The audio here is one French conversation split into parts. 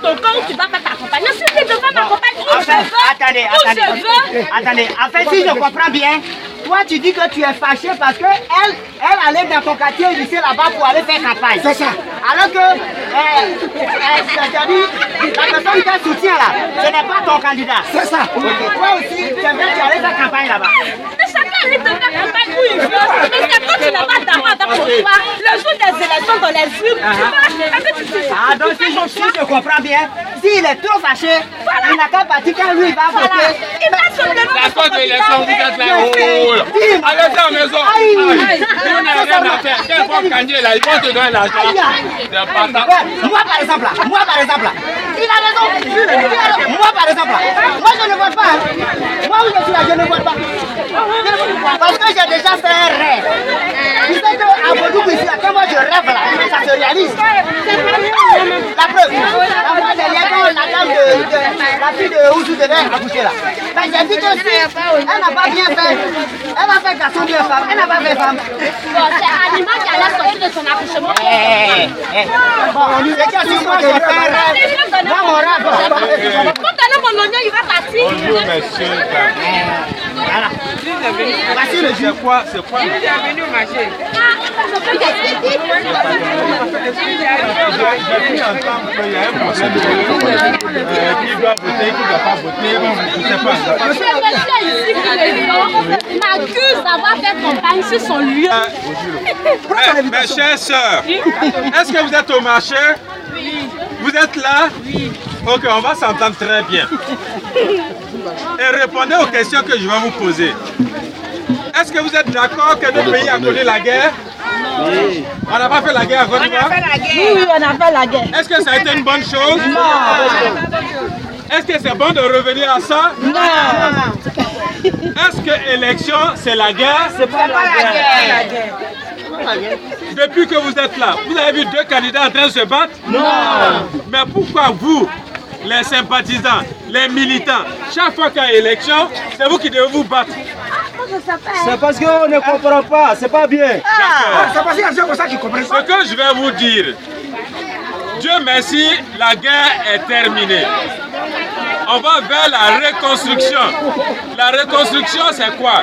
ton camp où tu vas pas t'accompagner. Si tu ne veux pas m'accompagner, Attendez, en fait, si je comprends bien, toi tu dis que tu es fâché parce que elle allait dans ton quartier lycée là-bas pour aller faire campagne. C'est ça. Alors que, c'est-à-dire, la personne qui te soutient là, ce n'est pas ton candidat. C'est ça. Okay. Toi aussi, tu allais faire campagne là-bas. Mais chacun allait te faire campagne où il veut. Mais c'est quand tu n'as pas d'argent avec ton choix, le jour des élections dans les urnes, tu vas. Ah, donc si je comprends bien, s'il est trop fâché, il n'a qu'à partir quand lui il va voter. Il va se lever. La cause de l'élection, vous êtes là. Allez à la maison. On n'a rien à faire. Quel bon candidat là, ils vont te donner l'argent. Moi par exemple, il a raison. Moi par exemple, moi je ne vote pas. Moi où je suis là, je ne vote pas. Parce que j'ai déjà fait un rêve. Tu sais qu'à Bodouk ici, quand moi je rêve là, ça se réalise. La preuve, la fois dernière quand la dame la fille de Ouzou devait accoucher là. Mais j'ai dit que si elle n'a pas bien fait, elle va faire garçon de femme, elle n'a pas fait femme. Bon, c'est Anima qui allait sortir de son accouchement. Bon, c'est que si moi je fais un rêve, moi mon rêve. Quand t'as mon oignon, il va partir. Bonjour monsieur. Voilà. Voici le jeu. C'est quoi? Il est venu au marché. J'ai pu entendre qu'il y a un problème qui doit voter, qui ne doit pas voter. Bon, je ne sais pas. Monsieur ici, président, m'accuse d'avoir fait campagne sur son lieu. Mes chères sœurs, est-ce que vous êtes au marché? Oui. Vous êtes là? Oui. Ok, on va s'entendre très bien. Et répondez aux questions que je vais vous poser. Est-ce que vous êtes d'accord que notre pays a connu la guerre? Oui. On n'a pas fait la guerre à Côte d'Ivoire? Oui, on a fait la guerre. Est-ce que ça a été une bonne chose? Non. Est-ce que c'est bon de revenir à ça? Non. Est-ce que élection, c'est la guerre? C'est pas la guerre. Depuis que vous êtes là, vous avez vu deux candidats en train de se battre? Non. Mais pourquoi vous, les sympathisants, les militants, chaque fois qu'il y a élection, c'est vous qui devez vous battre? C'est parce qu'on ne comprend pas, c'est pas bien. C'est parce qu'il y a des gens comme ça qui comprennent pas. Ce que je vais vous dire, Dieu merci, la guerre est terminée. On va vers la reconstruction. La reconstruction, c'est quoi?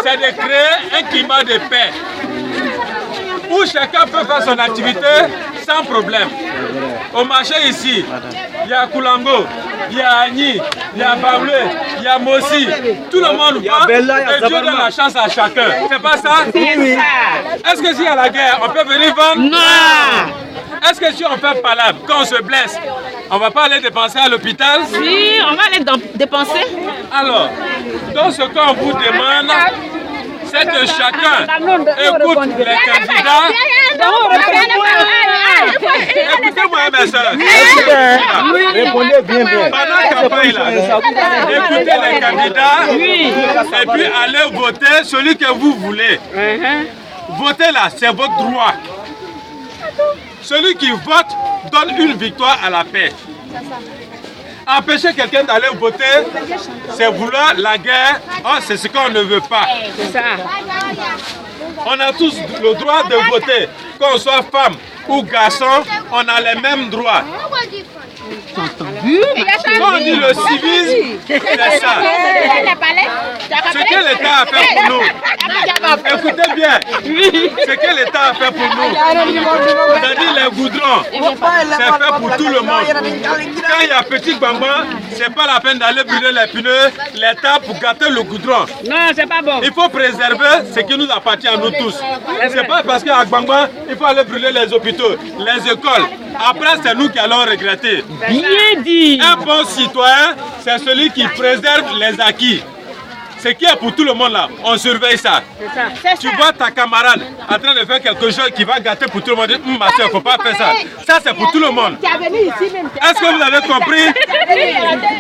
C'est de créer un climat de paix où chacun peut faire son activité sans problème. Au marché ici, il y a Koulango, il y a Agni, il y a Bablé, il y a Mossi. Tout le monde va et Dieu donne la chance à chacun. C'est pas ça? Oui. Est-ce que s'il y a la guerre, on peut venir vendre? Non! Est-ce que si on fait palabre, quand on se blesse, on va pas aller dépenser à l'hôpital? Oui, on va aller dépenser. Alors, donc ce qu'on vous demande, c'est que chacun écoute les candidats. Écoutez-moi mes soeurs. Répondez bien. Pendant la campagne là, écoutez les candidats et puis allez voter celui que vous voulez. Votez là, c'est votre droit. Celui qui vote donne une victoire à la paix. Empêcher quelqu'un d'aller voter, c'est vouloir la guerre. Oh, c'est ce qu'on ne veut pas. On a tous le droit de voter. Qu'on soit femme ou garçon, on a les mêmes droits. Quand on dit le civisme, c'est ça. Ce que l'État a fait pour nous, écoutez bien, ce que l'État a fait pour nous, c'est-à-dire les goudrons, c'est fait pour tout le monde. Quand il y a petit Gbangba, c'est pas la peine d'aller brûler les pneus, l'État pour gâter le goudron. Non, c'est pas bon. Il faut préserver ce qui nous appartient à nous tous. C'est pas parce qu'à Gbangba, il faut aller brûler les hôpitaux, les écoles. Après, c'est nous qui allons regretter. Bien dit. Un bon citoyen, c'est celui qui préserve les acquis. Ce qui est pour tout le monde là, on surveille ça. Tu vois ta camarade en train de faire quelque chose qui va gâter pour tout le monde. Ma soeur, il ne faut pas faire ça. Ça, c'est pour tout le monde. Est-ce que vous avez compris?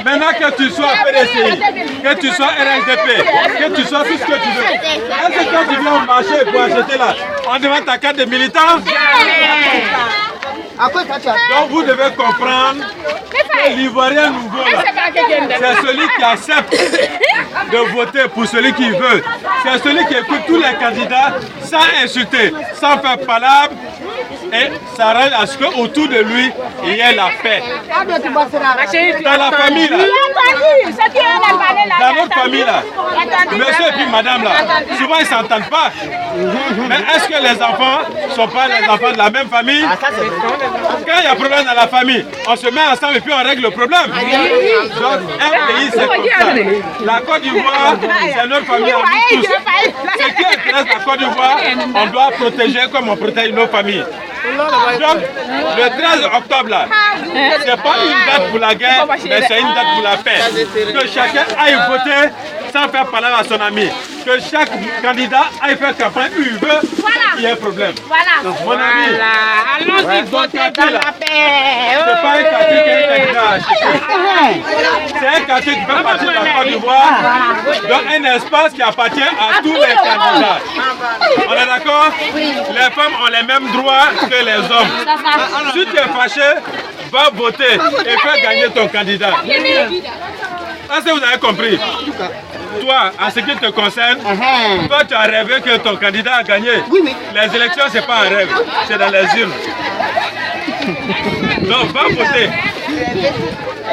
Maintenant que tu sois PDCI, que tu sois RSDP, que tu sois tout ce que tu veux. Est-ce que quand tu viens au marché pour acheter là, on demande ta carte de militant? Donc vous devez comprendre que l'Ivoirien nouveau, c'est celui qui accepte de voter pour celui qui veut. C'est celui qui écoute tous les candidats sans insulter, sans faire palabre, et s'arrange à ce qu'autour de lui, il y ait la paix. Dans la famille, là, dans notre famille, là, monsieur et puis madame, là, souvent ils ne s'entendent pas. Mais est-ce que les enfants ne sont pas les enfants de la même famille? Quand il y a problème dans la famille, on se met ensemble et puis on règle le problème. Donc, un pays, c'est comme ça. La Côte d'Ivoire, c'est notre famille à nous tous. Ce qui intéresse la Côte d'Ivoire, on doit protéger comme on protège nos familles. Donc, le 13 octobre, là, c'est pas une date pour la guerre, mais c'est une date pour la paix. Que chacun aille voter sans faire parler à son ami. Que chaque candidat aille faire campagne où il veut, il y a un problème. Donc, mon ami, allons-y voter dans la paix. c'est pas un quartier qui est un candidat à acheter. C'est un quartier qui fait partie de la Côte d'Ivoire, donc un espace qui appartient à tous les candidats. On est d'accord? Les femmes ont les mêmes droits que les hommes. Si tu es fâché, va voter et fais gagner ton candidat. Est-ce que vous avez compris? Toi, en ce qui te concerne, toi tu as rêvé que ton candidat a gagné. Les élections, c'est pas un rêve, c'est dans les urnes. Donc va voter.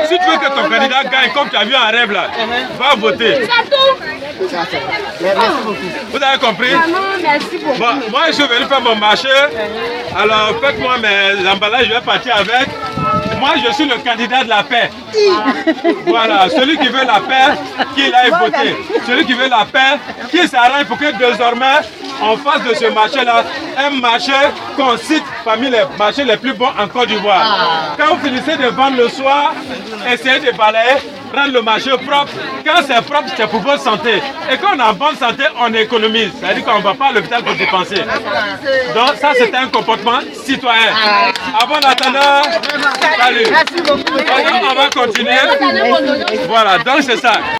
Si tu veux que ton candidat gagne comme tu as vu un rêve là, va voter. Vous avez compris? Bon, moi je suis venu faire mon marché. Alors faites-moi mes emballages, je vais partir avec. Moi je suis le candidat de la paix. Voilà, celui qui veut la paix, qu'il aille voter. Celui qui veut la paix, qui s'arrange pour que désormais on fasse de ce marché-là un marché qu'on cite parmi les marchés les plus bons en Côte d'Ivoire. Quand vous finissez de vendre le soir, essayez de balayer, rendre le marché propre. Quand c'est propre, c'est pour votre santé. Et quand on est en bonne santé, on économise. C'est-à-dire qu'on ne va pas à l'hôpital pour dépenser. Donc ça, c'est un comportement citoyen. À bon attendant, salut. On va continuer. Voilà, donc c'est ça.